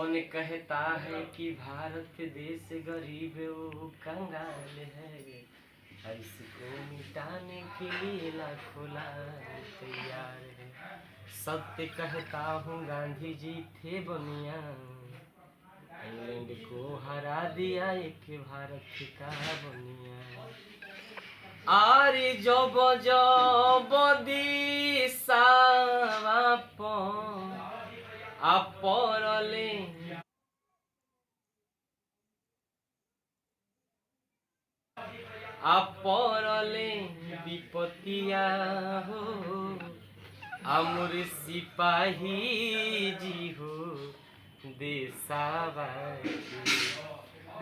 कौन कहता है कि भारत देश गरीब वो कंगाल है, इसको मिटाने के लिए लाखों लाख तैयार है। सत्य कहता हूँ गांधी जी थे बनिया, इंग्लैंड को हरा दिया एक भारत का बनिया। आरे जब जब दिशावा आपरले आपरले विपतिया हो, अमर सिपाही जी हो देसावा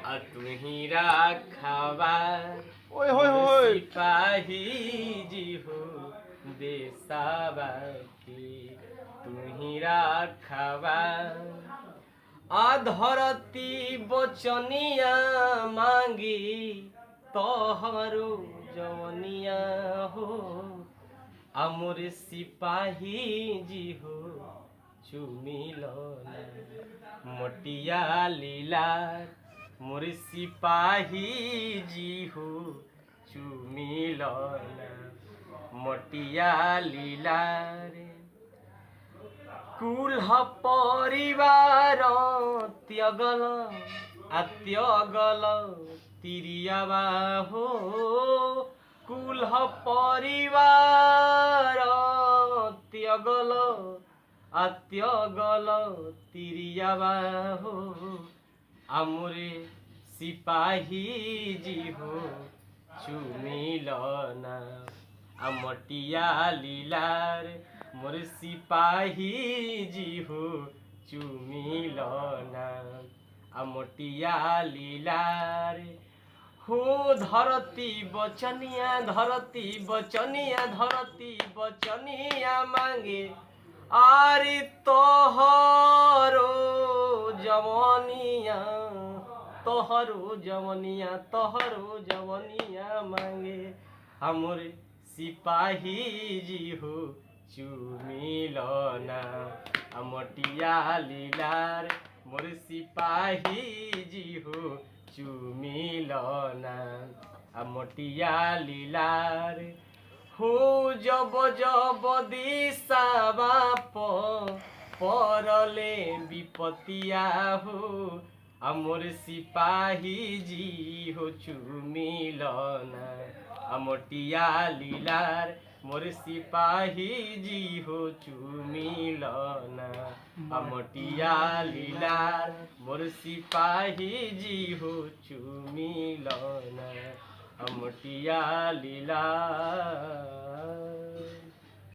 आ तुही राखावा सिपाही जी हो देसावा की तुही राखावा। धरती बचनिया मांगी तोहरो जवनिया हो, अमर सिपाही जी हो चुमिल मोटिया लीला। मोर सिपाही जी हो चुमिल मोटिया लीला रे। कुल्ह परिवार त्यगल तिरियावा हो, कुल्ह परिवार त्यगल तिरियावा हो, आमुरे सिपाही जी हो चुमिलना मटिया लीलार। मोर सिपाही जी हो चुमिलना मटिया लीलार हो। धरती बचनिया धरती बचनिया धरती बचनिया मांगे, आरे तोहरो जवनिया तोहरो जवनिया मांगे, हमर सिपाही जी हो चुमिलना मटिया लीलार। मोर सिपाही जी हो चुमिलना मटिया लीलार हो। जब जब दिशावा परले विपतिया हो, मोर सिपाही जी हो चुमिलना मटिया लीलार। मोर सिपाही जी हो चुमिलना मटिया लीलार। मोर सिपाही जी हो चुमिलना मटिया लीलार।